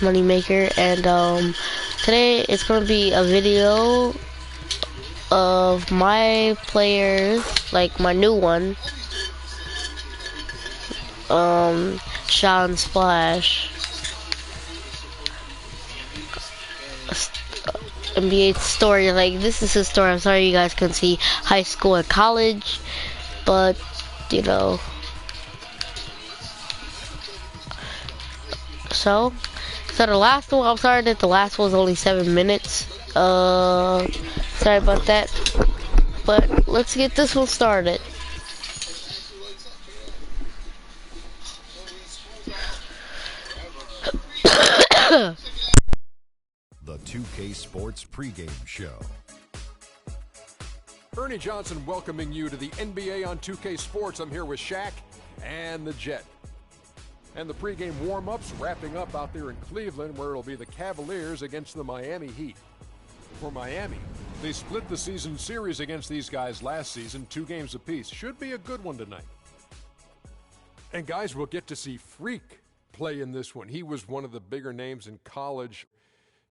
Moneymaker, and today it's gonna be a video of my players, like my new one, Sean Splash, Nba2k16 Story. Like, this is his story. I'm sorry you guys couldn't see high school and college, but you know. So the last one, I'm sorry that the last one was only 7 minutes. Sorry about that. But let's get this one started. The 2K Sports pregame show. Ernie Johnson welcoming you to the NBA on 2K Sports. I'm here with Shaq and the Jet. And the pregame warm-ups wrapping up out there in Cleveland, where it'll be the Cavaliers against the Miami Heat. For Miami, they split the season series against these guys last season, 2 games apiece. Should be a good one tonight. And guys, we'll get to see Freak play in this one. He was one of the bigger names in college.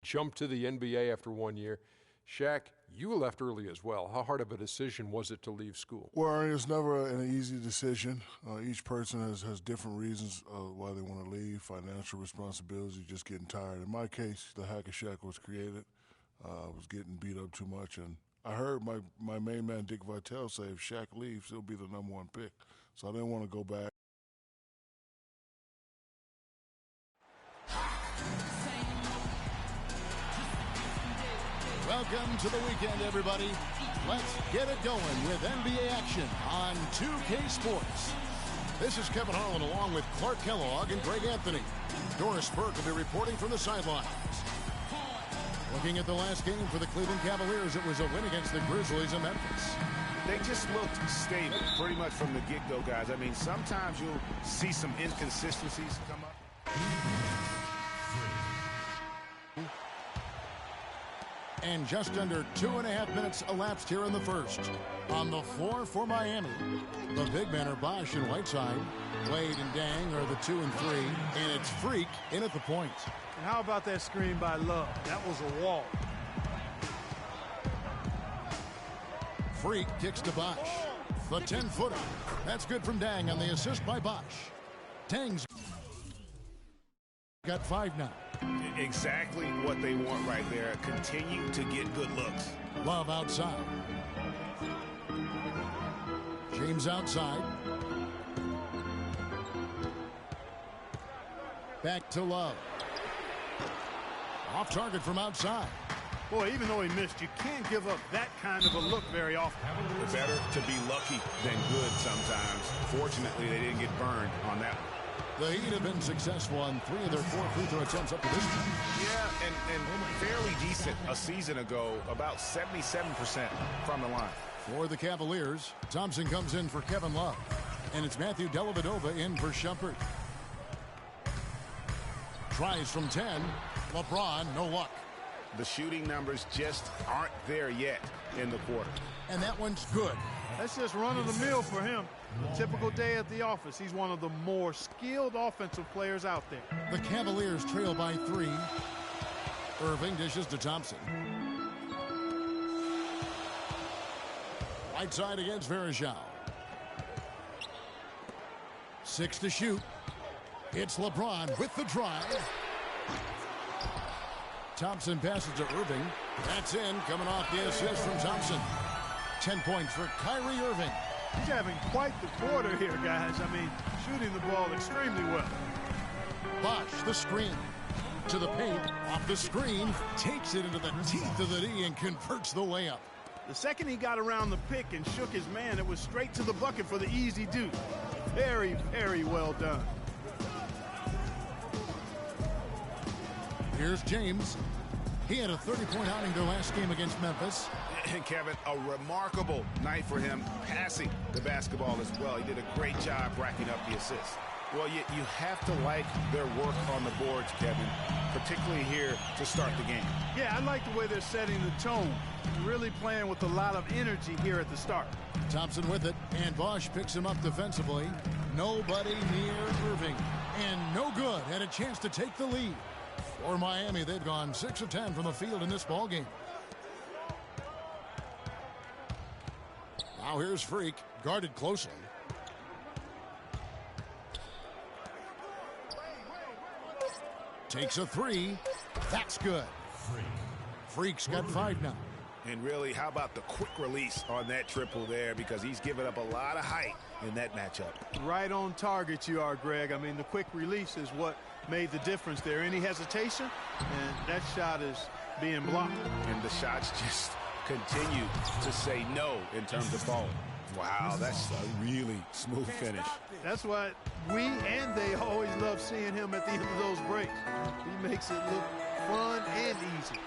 Jumped to the NBA after 1 year. Shaq, you left early as well. How hard of a decision was it to leave school? Well, it's never an easy decision. Each person has different reasons why they want to leave. Financial responsibility, just getting tired. In my case, the Hack and Shack was created. I was getting beat up too much, and I heard my main man Dick Vitale say if Shaq leaves, he'll be the #1 pick. So I didn't want to go back. Welcome to the weekend, everybody. Let's get it going with NBA action on 2K Sports. This is Kevin Harlan along with Clark Kellogg and Greg Anthony. Doris Burke will be reporting from the sidelines. Looking at the last game for the Cleveland Cavaliers, it was a win against the Grizzlies in Memphis. They just looked stable pretty much from the get-go, guys. I mean, sometimes you'll see some inconsistencies come up. And just under 2.5 minutes elapsed here in the first. On the floor for Miami, the big men are Bosh and Whiteside. Wade and Dang are the 2 and 3, and it's Freak in at the point. And how about that screen by Love? That was a wall. Freak kicks to Bosh. The 10-footer. That's good from Dang on the assist by Bosh. Dang's got 5 now. Exactly what they want right there. Continue to get good looks. Love outside. James outside. Back to Love. Off target from outside. Boy, even though he missed, you can't give up that kind of a look very often. Better to be lucky than good sometimes. Fortunately, they didn't get burned on that one. The Heat have been successful on 3 of their 4 free throw attempts up to this point. Yeah, and fairly decent a season ago, about 77% from the line. For the Cavaliers, Thompson comes in for Kevin Love. And it's Matthew Dellavedova in for Shumpert. Tries from 10. LeBron, no luck. The shooting numbers just aren't there yet in the quarter. And that one's good. That's just run-of-the-mill for him. A typical day at the office. He's one of the more skilled offensive players out there. The Cavaliers trail by 3. Irving dishes to Thompson. Right side against Verajao. 6 to shoot. It's LeBron with the drive. Thompson passes to Irving. That's in, coming off the assist from Thompson. 10 points for Kyrie Irving. He's having quite the quarter here, guys. I mean, shooting the ball extremely well. Bosh, the screen. To the paint, off the screen, takes it into the teeth of the D and converts the layup. The second he got around the pick and shook his man, it was straight to the bucket for the easy deuce. Very, very well done. Here's James. He had a 30-point outing their last game against Memphis. And Kevin, a remarkable night for him passing the basketball as well. He did a great job racking up the assists. Well, you have to like their work on the boards, Kevin, particularly here to start the game. Yeah, I like the way they're setting the tone. Really playing with a lot of energy here at the start. Thompson with it, and Bosh picks him up defensively. Nobody near Irving. And no good. Had a chance to take the lead. For Miami, they've gone 6 of 10 from the field in this ballgame. Now here's Freak, guarded closely. Takes a 3. That's good. Freak's got 5 now. And really, how about the quick release on that triple there, because he's given up a lot of height in that matchup. Right on target you are, Greg. I mean, the quick release is what made the difference there. Any hesitation, and that shot is being blocked. And the shots just continue to say no in terms of falling. Wow, that's a really smooth finish. That's why we and they always love seeing him at the end of those breaks. He makes it look fun and easy.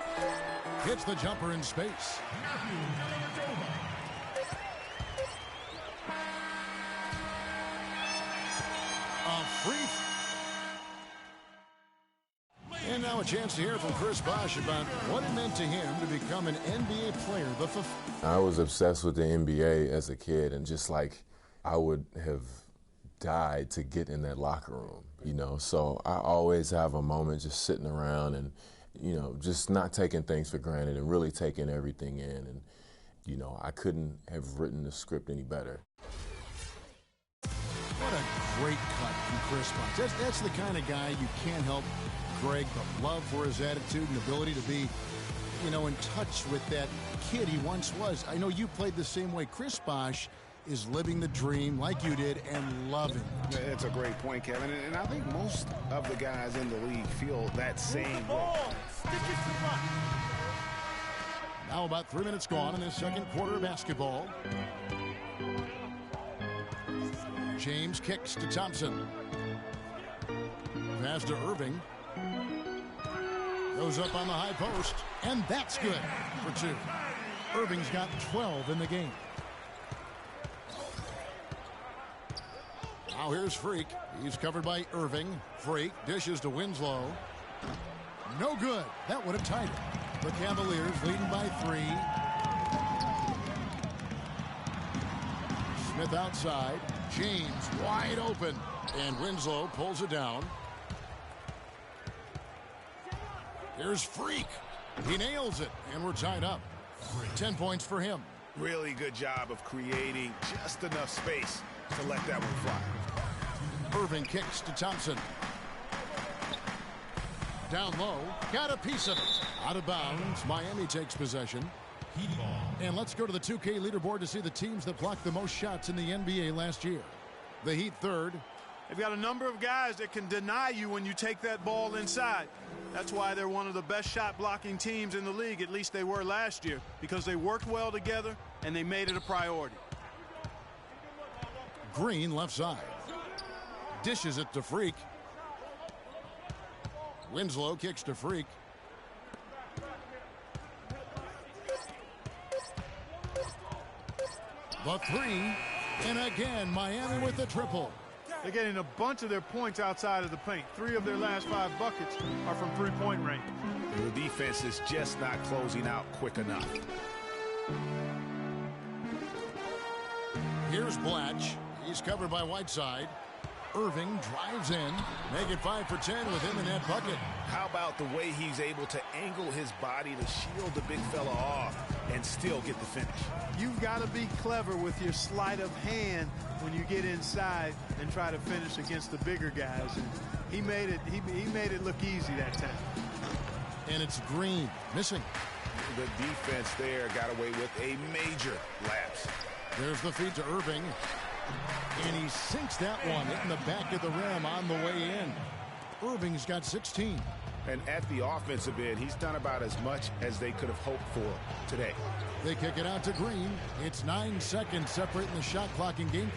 Hits the jumper in space. A free. And now a chance to hear from Chris Bosh about what it meant to him to become an NBA player. I was obsessed with the NBA as a kid, and just like I would have died to get in that locker room, you know. So I always have a moment just sitting around and, you know, just not taking things for granted and really taking everything in. And, you know, I couldn't have written the script any better. What a great cut from Chris Bosh. That's the kind of guy you can't help, Greg, but love for his attitude and ability to be, you know, in touch with that kid he once was. I know you played the same way. Chris Bosh is living the dream like you did and loving it. That's a great point, Kevin. And I think most of the guys in the league feel that same way. Now about 3 minutes gone in this second quarter of basketball. James kicks to Thompson. Pass to Irving. Goes up on the high post, and that's good for 2. Irving's got 12 in the game. Now here's Freak. He's covered by Irving. Freak dishes to Winslow. No good. That would have tied it. The Cavaliers leading by 3. Smith outside. James wide open. And Winslow pulls it down. Here's Freak. He nails it, and we're tied up. 10 points for him. Really good job of creating just enough space to let that one fly. Irving kicks to Thompson. Down low. Got a piece of it. Out of bounds. Miami takes possession. And let's go to the 2K leaderboard to see the teams that blocked the most shots in the NBA last year. The Heat third. They've got a number of guys that can deny you when you take that ball inside. That's why they're one of the best shot blocking teams in the league. At least they were last year, because they worked well together and they made it a priority. Green left side. Dishes it to Freak. Winslow kicks to Freak. The 3. And again, Miami with the triple. They're getting a bunch of their points outside of the paint. 3 of their last 5 buckets are from three-point range. The defense is just not closing out quick enough. Here's Blatch. He's covered by Whiteside. Irving drives in. Make it 5 for 10 with him in that bucket. How about the way he's able to angle his body to shield the big fella off and still get the finish? You've got to be clever with your sleight of hand when you get inside and try to finish against the bigger guys. And he made it look easy that time. And it's Green missing. The defense there got away with a major lapse. There's the feed to Irving. And he sinks that one, hitting the back of the rim on the way in. Irving's got 16. And at the offensive end, he's done about as much as they could have hoped for today. They kick it out to Green. It's 9 seconds separating the shot clock and game.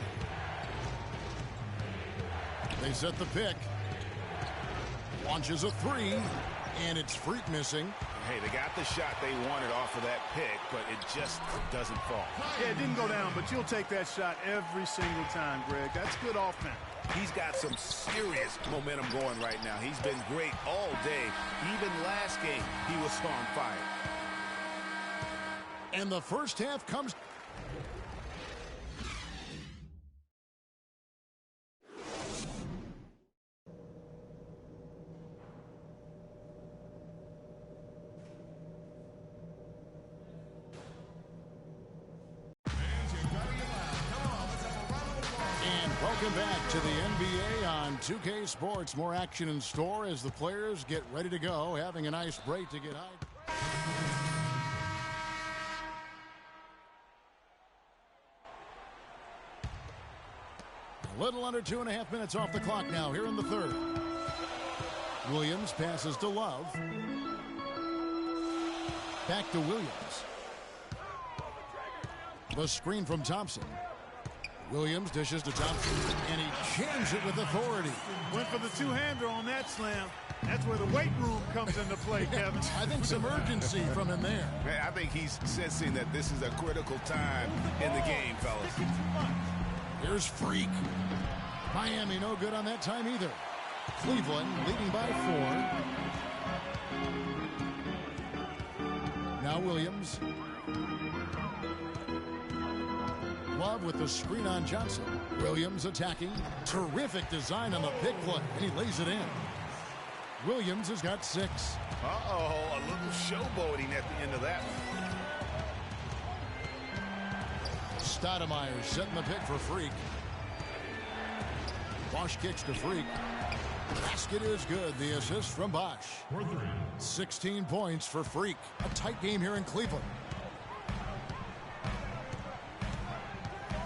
They set the pick. Launches a 3. And it's Freak missing. Hey, they got the shot they wanted off of that pick, but it just doesn't fall. Yeah, it didn't go down, but you'll take that shot every single time, Greg. That's good offense. He's got some serious momentum going right now. He's been great all day. Even last game, he was on fire. And the first half comes. Welcome back to the NBA on 2K Sports. More action in store as the players get ready to go, having a nice break to get high. A little under 2.5 minutes off the clock now here in the third. Williams passes to Love. Back to Williams. The screen from Thompson. Williams dishes to Thompson, and he jams it with authority. Went for the two-hander on that slam. That's where the weight room comes into play, Kevin. I think some urgency from him there. Man, I think he's sensing that this is a critical time in the game, fellas. Here's Freak. Miami no good on that time either. Cleveland leading by 4. Now Williams. Love with the screen on Johnson. Williams attacking. Terrific design on the pick play, and he lays it in. Williams has got 6. Uh-oh, a little showboating at the end of that one. Stoudemire setting the pick for Freak. Bosch kicks to Freak. Basket is good. The assist from Bosch. 16 points for Freak. A tight game here in Cleveland.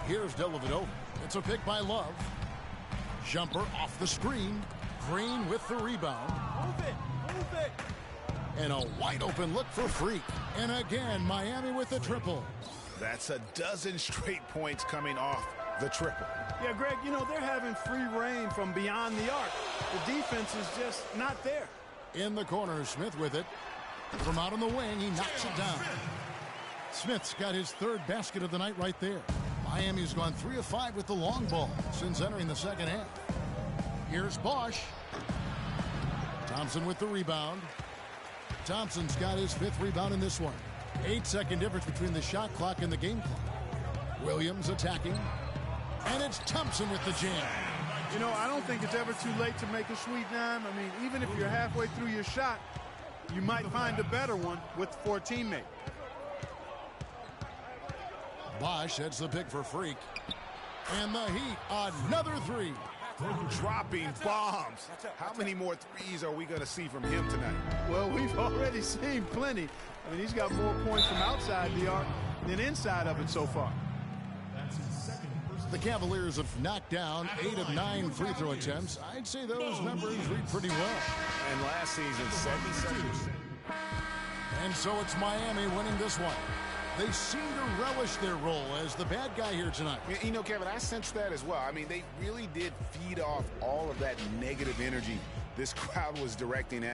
Here's Dellavedova. It's a pick by Love. Jumper off the screen. Green with the rebound. Move it. And a wide open look for Freak. And again, Miami with the triple. That's a dozen straight points coming off the triple. Yeah, Greg, you know, they're having free reign from beyond the arc. The defense is just not there. In the corner, Smith with it. From out on the wing, he knocks it down. Smith's got his 3rd basket of the night right there. Miami's gone 3 of 5 with the long ball since entering the second half. Here's Bosch. Thompson with the rebound. Thompson's got his 5th rebound in this one. 8-second difference between the shot clock and the game clock. Williams attacking. And it's Thompson with the jam. You know, I don't think it's ever too late to make a sweet dime. I mean, even if you're halfway through your shot, you might find a better one for a teammate. Bosch heads the pick for Freak. And the Heat, another 3. Dropping bombs. How many more threes are we going to see from him tonight? Well, we've already seen plenty. I mean, he's got more points from outside the arc than inside of it so far. The Cavaliers have knocked down 8 of 9 free throw attempts. I'd say those numbers read pretty well. And last season, 77%. And so it's Miami winning this one. They seem to relish their role as the bad guy here tonight. You know, Kevin, I sense that as well. I mean, they really did feed off all of that negative energy this crowd was directing at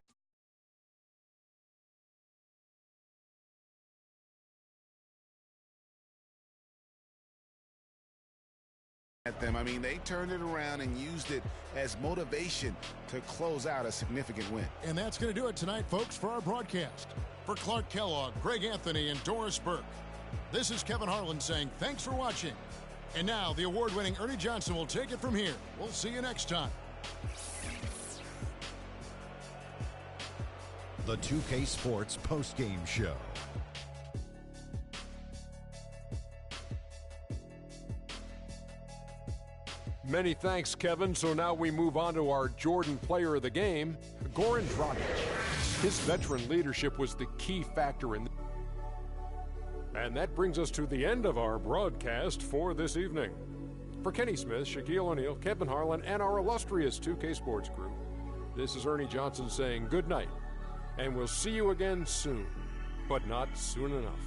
them. I mean, they turned it around and used it as motivation to close out a significant win. And that's going to do it tonight, folks, for our broadcast. For Clark Kellogg, Greg Anthony, and Doris Burke, this is Kevin Harlan saying thanks for watching. And now the award-winning Ernie Johnson will take it from here. We'll see you next time. The 2K Sports postgame show. Many thanks, Kevin. So now we move on to our Jordan player of the game, Goran Dragic. His veteran leadership was the key factor in. And that brings us to the end of our broadcast for this evening. For Kenny Smith, Shaquille O'Neal, Kevin Harlan, and our illustrious 2K Sports crew, this is Ernie Johnson saying good night. And we'll see you again soon, but not soon enough.